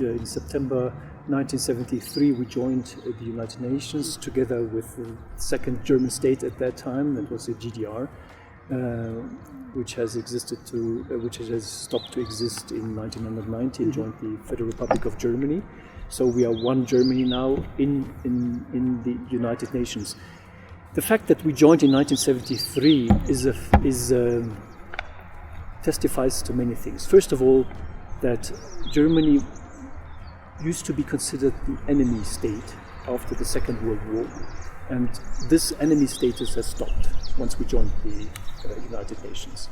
In September 1973, we joined the United Nations together with the second German state at that time, that was the GDR, which has stopped to exist in 1990 and joined the Federal Republic of Germany. So we are one Germany now in the United Nations. The fact that we joined in 1973 testifies to many things. First of all, that Germany used to be considered the enemy state after the Second World War, and this enemy status has stopped once we joined the United Nations.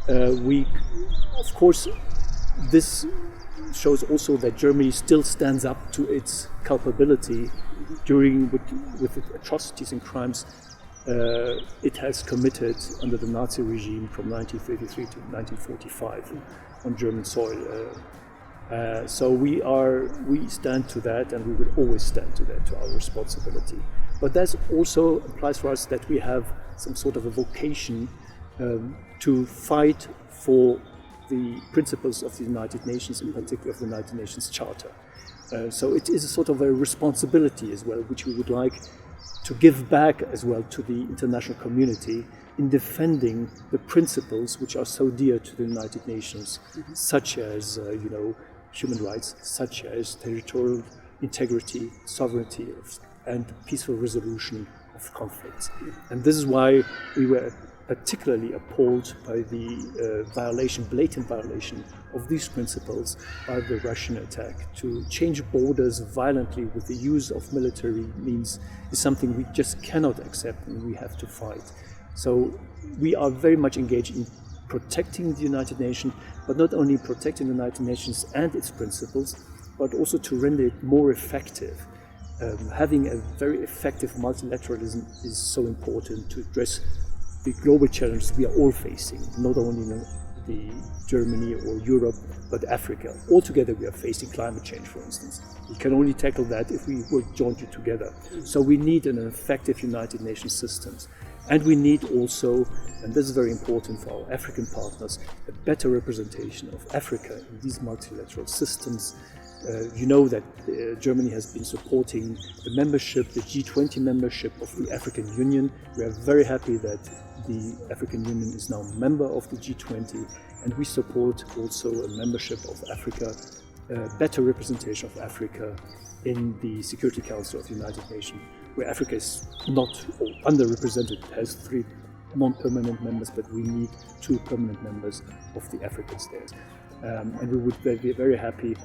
Of course, this shows also that Germany still stands up to its culpability with the atrocities and crimes it has committed under the Nazi regime from 1933 to 1945 on German soil. So we stand to that, and we will always stand to that, to our responsibility. But that also implies for us that we have some sort of a vocation to fight for the principles of the United Nations, in particular of the United Nations Charter. So it is a sort of a responsibility as well, which we would like to give back as well to the international community in defending the principles which are so dear to the United Nations, such as human rights, such as territorial integrity, sovereignty, and peaceful resolution of conflicts. And this is why we were particularly appalled by the blatant violation of these principles by the Russian attack. To change borders violently with the use of military means is something we just cannot accept, and we have to fight. So we are very much engaged in protecting the United Nations, but not only protecting the United Nations and its principles, but also to render it more effective. Having a very effective multilateralism is so important to address the global challenges we are all facing, not only the Germany or Europe, but Africa. Altogether we are facing climate change, for instance. We can only tackle that if we work jointly together. So we need an effective United Nations systems. And we need also, and this is very important for our African partners, a better representation of Africa in these multilateral systems, You know that Germany has been supporting the membership, the G20 membership of the African Union. We are very happy that the African Union is now a member of the G20, and we support also a membership of Africa, better representation of Africa in the Security Council of the United Nations, where Africa is not or underrepresented. It has 3 non-permanent members, but we need 2 permanent members of the African states. And we would be very happy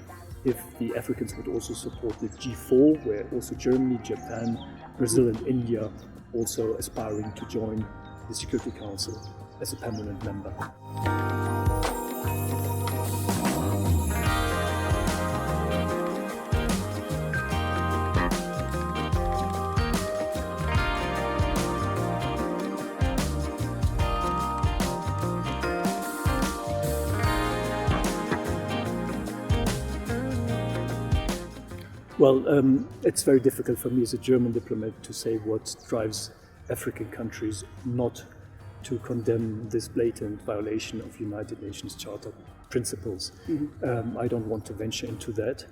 if the Africans would also support the G4, where also Germany, Japan, Brazil and India also aspiring to join the Security Council as a permanent member. Well, it's very difficult for me as a German diplomat to say what drives African countries not to condemn this blatant violation of United Nations Charter principles. Mm-hmm. I don't want to venture into that.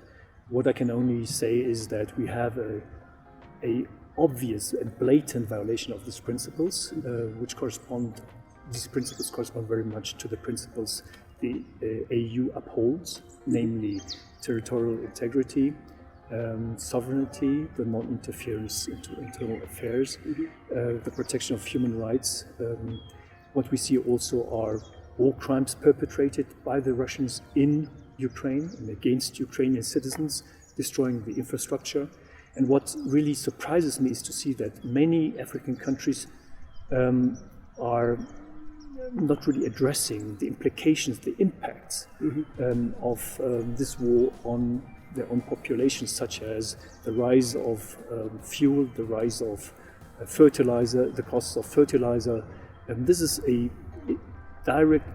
What I can only say is that we have a obvious and blatant violation of these principles, these principles correspond very much to the principles the AU upholds, namely territorial integrity, sovereignty, the non-interference into internal affairs, the protection of human rights. What we see also are war crimes perpetrated by the Russians in Ukraine and against Ukrainian citizens, destroying the infrastructure. And what really surprises me is to see that many African countries are not really addressing the implications, the impacts of this war on their own populations, such as the rise of fuel, the rise of fertilizer, the costs of fertilizer. And this is a direct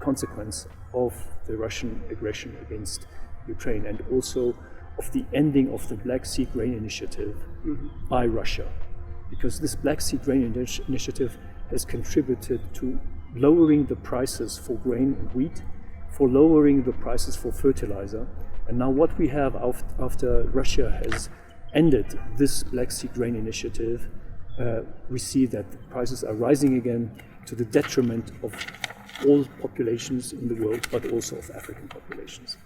consequence of the Russian aggression against Ukraine, and also of the ending of the Black Sea Grain Initiative by Russia. Because this Black Sea Grain Initiative has contributed to lowering the prices for grain and wheat, for lowering the prices for fertilizer. And now what we have after Russia has ended this Black Sea Grain Initiative, we see that the prices are rising again to the detriment of all populations in the world, but also of African populations.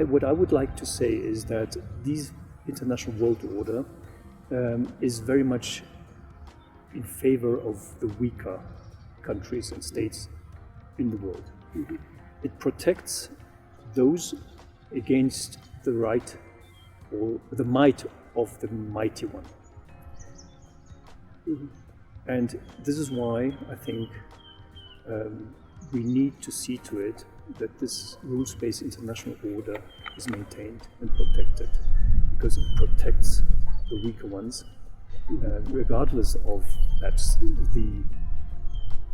What I would like to say is that this international world order is very much in favor of the weaker countries and states in the world. Mm-hmm. It protects those against the right or the might of the mighty one. Mm-hmm. And this is why I think we need to see to it that this rules-based international order is maintained and protected, because it protects the weaker ones, regardless of perhaps the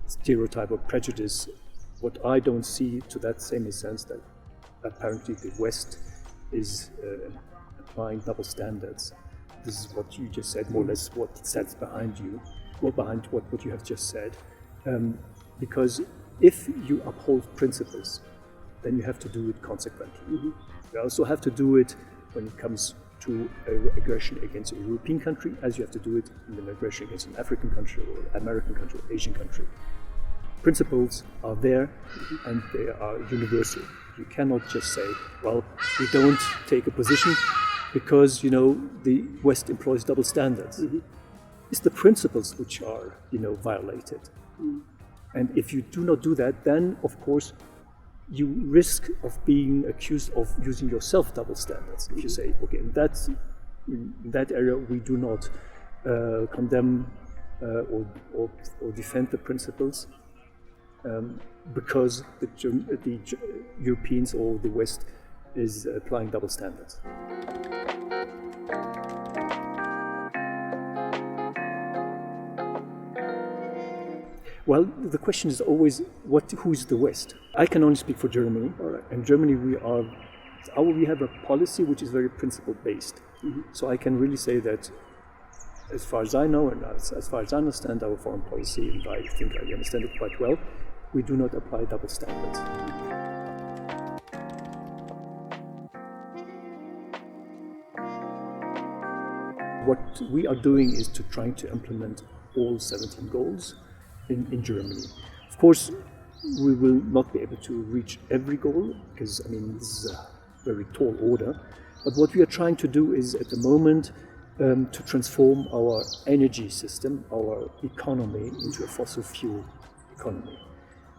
stereotype or prejudice. What I don't see to that same sense that apparently the West is applying double standards. This is what you just said, more or less what sits behind you, or behind what you have just said. Because if you uphold principles, then you have to do it consequently. Mm-hmm. You also have to do it when it comes to aggression against a European country, as you have to do it in an aggression against an African country or American country or Asian country. Principles are there, and they are universal. You cannot just say, well, we don't take a position because, the West employs double standards. Mm-hmm. It's the principles which are, violated. Mm-hmm. And if you do not do that, then, of course, you risk of being accused of using yourself double standards. If you say, okay, in that area we do not condemn or defend the principles because the Europeans or the West is applying double standards. Well, the question is always, who's the West? I can only speak for Germany. And Germany, we have a policy which is very principle-based. So I can really say that, as far as I know and as far as I understand our foreign policy, and I think I understand it quite well, we do not apply double standards. What we are doing is trying to implement all 17 goals in Germany. Of course, we will not be able to reach every goal because, this is a very tall order. But what we are trying to do is, at the moment, to transform our energy system, our economy, into a fossil fuel economy.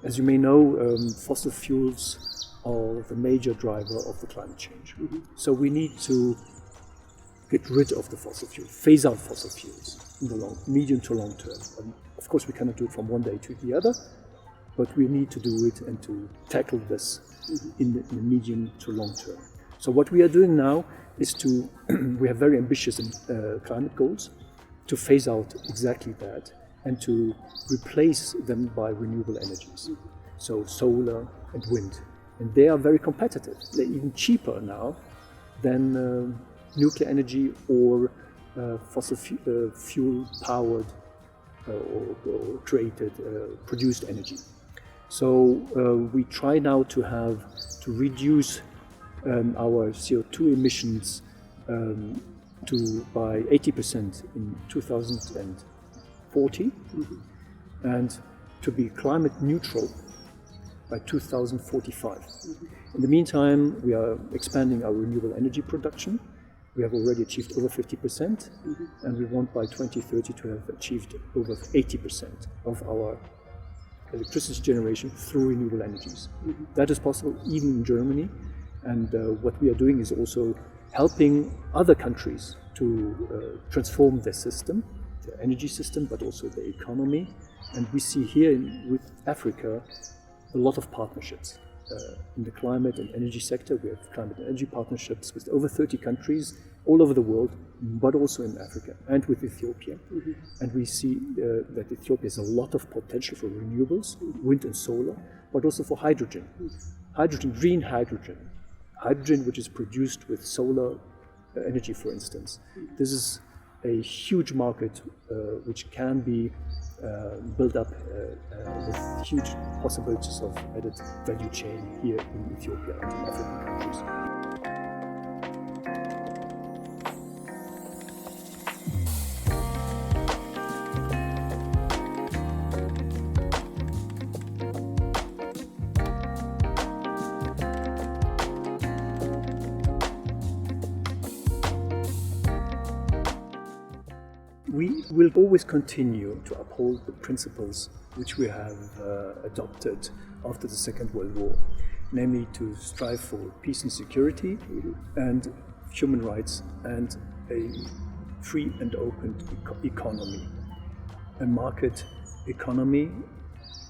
As you may know, fossil fuels are the major driver of the climate change. So we need to get rid of the fossil fuel, phase out fossil fuels in the medium to long term. And of course, we cannot do it from one day to the other, but we need to do it and to tackle this in the medium to long term. So what we are doing now is we have very ambitious climate goals to phase out exactly that and to replace them by renewable energies. So solar and wind. And they are very competitive. They're even cheaper now than nuclear energy or fossil fuel powered or created, produced energy. So we try now to reduce our CO2 emissions by 80% in 2040 and to be climate neutral by 2045. In the meantime, we are expanding our renewable energy production. We have already achieved over 50%, and we want by 2030 to have achieved over 80% of our electricity generation through renewable energies. That is possible even in Germany, and what we are doing is also helping other countries to transform their system, their energy system, but also their economy. And we see here with Africa a lot of partnerships. In the climate and energy sector, we have climate and energy partnerships with over 30 countries all over the world, but also in Africa and with Ethiopia. And we see that Ethiopia has a lot of potential for renewables, wind and solar, but also for hydrogen. Green hydrogen. Hydrogen which is produced with solar energy, for instance. This is a huge market which can be built up with huge possibilities of added value chain here in Ethiopia and in African countries. We will always continue to uphold the principles which we have adopted after the Second World War, namely to strive for peace and security and human rights and a free and open economy, a market economy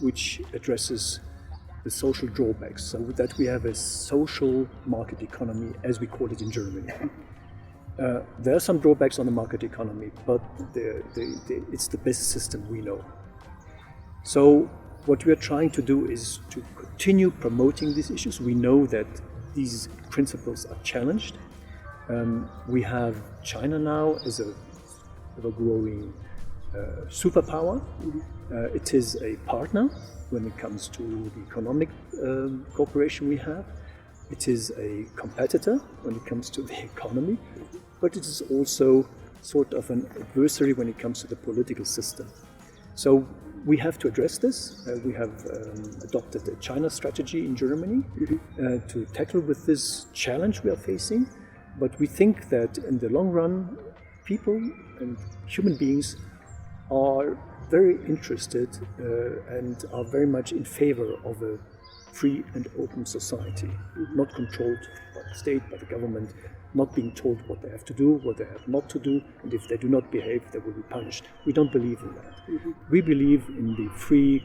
which addresses the social drawbacks, so that we have a social market economy as we call it in Germany. There are some drawbacks on the market economy, but it's the best system we know. So what we are trying to do is to continue promoting these issues. We know that these principles are challenged. We have China now as a growing superpower. It is a partner when it comes to the economic cooperation we have. It is a competitor when it comes to the economy, but it is also sort of an adversary when it comes to the political system. So we have to address this. We have adopted a China strategy in Germany to tackle with this challenge we are facing. But we think that in the long run, people and human beings are very interested and are very much in favor of a free and open society, not controlled by the state, by the government, not being told what they have to do, what they have not to do, and if they do not behave, they will be punished. We don't believe in that. We believe in the free,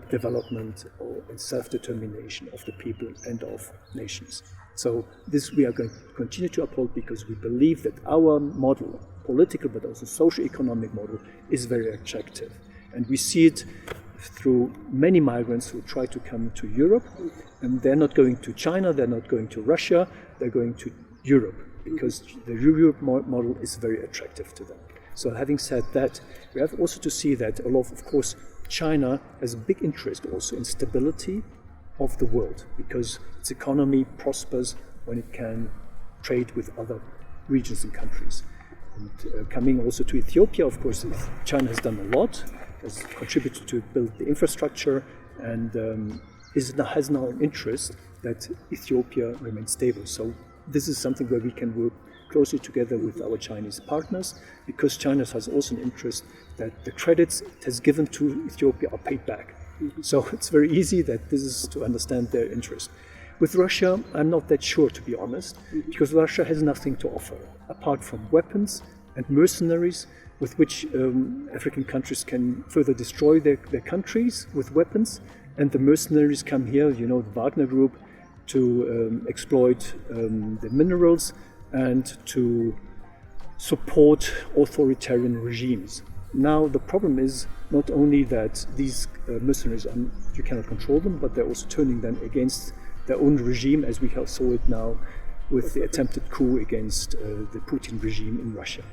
development and self-determination of the people and of nations. So this we are going to continue to uphold because we believe that our model, political but also socio-economic model, is very attractive. And we see it through many migrants who try to come to Europe, and they're not going to China, they're not going to Russia, they're going to Europe, because the Europe model is very attractive to them. So having said that, we have also to see that a lot of course, China has a big interest also in stability of the world, because its economy prospers when it can trade with other regions and countries. And coming also to Ethiopia, of course, China has done a lot, has contributed to build the infrastructure, and has now an interest that Ethiopia remains stable. So this is something where we can work closely together with our Chinese partners, because China has also an interest that the credits it has given to Ethiopia are paid back. So it's very easy that this is to understand their interest. With Russia, I'm not that sure, to be honest, because Russia has nothing to offer apart from weapons and mercenaries with which African countries can further destroy their countries with weapons, and the mercenaries come here, the Wagner Group, to exploit the minerals and to support authoritarian regimes. Now the problem is not only that these mercenaries, you cannot control them, but they're also turning them against their own regime, as we saw it now with the attempted coup against the Putin regime in Russia.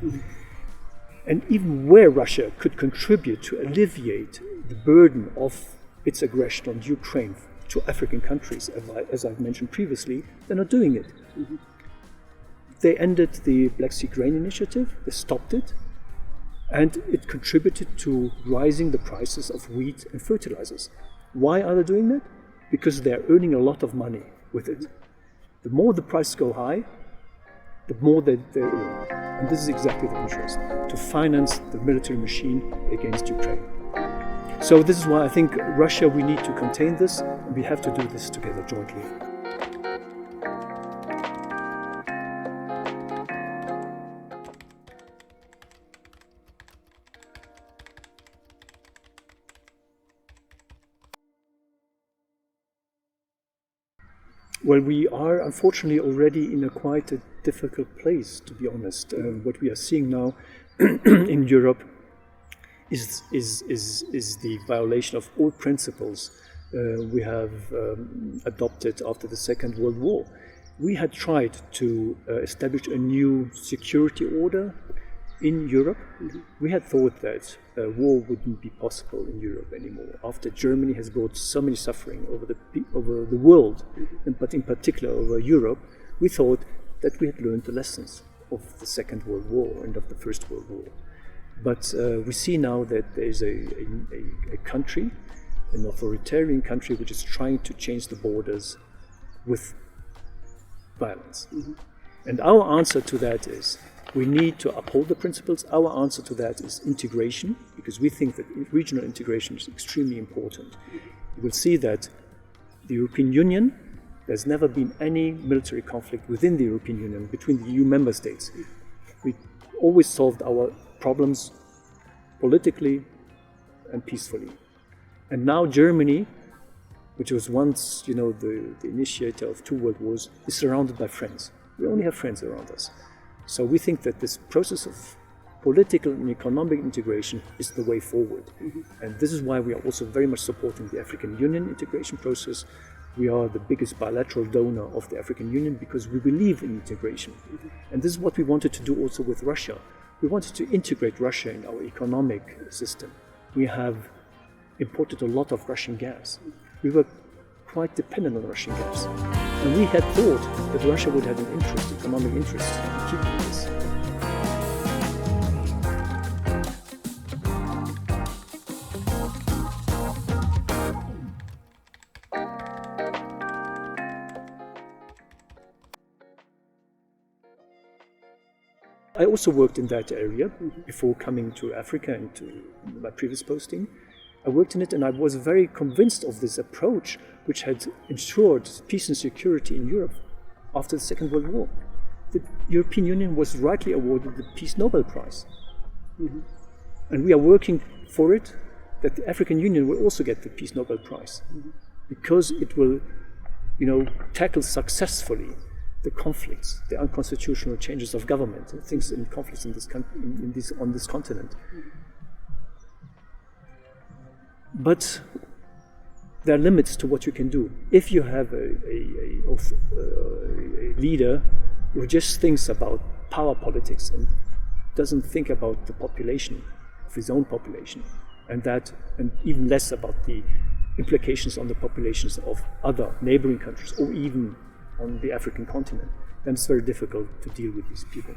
And even where Russia could contribute to alleviate the burden of its aggression on Ukraine to African countries, as I've mentioned previously, they're not doing it. They ended the Black Sea Grain Initiative, they stopped it, and it contributed to rising the prices of wheat and fertilizers. Why are they doing that? Because they're earning a lot of money with it. The more the prices go high, the more they earn. And this is exactly the interest, to finance the military machine against Ukraine. So this is why I think Russia, we need to contain this, and we have to do this together jointly. Well, we are unfortunately already in quite a difficult place, to be honest. What we are seeing now in Europe is the violation of all principles we have adopted after the Second World War. We had tried to establish a new security order in Europe. We had thought that war wouldn't be possible in Europe anymore, after Germany has brought so many suffering over the world, but in particular over Europe. We thought that we had learned the lessons of the Second World War and of the First World War. But we see now that there is a country, an authoritarian country, which is trying to change the borders with violence. And our answer to that is, we need to uphold the principles. Our answer to that is integration, because we think that regional integration is extremely important. You will see that the European Union, there's never been any military conflict within the European Union between the EU member states. We always solved our problems politically and peacefully. And now Germany, which was once, the initiator of 2 world wars, is surrounded by friends. We only have friends around us. So we think that this process of political and economic integration is the way forward. And this is why we are also very much supporting the African Union integration process. We are the biggest bilateral donor of the African Union because we believe in integration. And this is what we wanted to do also with Russia. We wanted to integrate Russia in our economic system. We have imported a lot of Russian gas. We were quite dependent on Russian gas. And we had thought that Russia would have an economic interest in keeping this. I also worked in that area before coming to Africa and to my previous posting. I worked in it and I was very convinced of this approach which had ensured peace and security in Europe after the Second World War. The European Union was rightly awarded the Peace Nobel Prize. And we are working for it, that the African Union will also get the Peace Nobel Prize, because it will, tackle successfully the conflicts, the unconstitutional changes of government, and things in conflicts in this on this continent. But there are limits to what you can do. If you have a leader who just thinks about power politics and doesn't think about the population, of his own population, and even less about the implications on the populations of other neighboring countries or even on the African continent, then it's very difficult to deal with these people.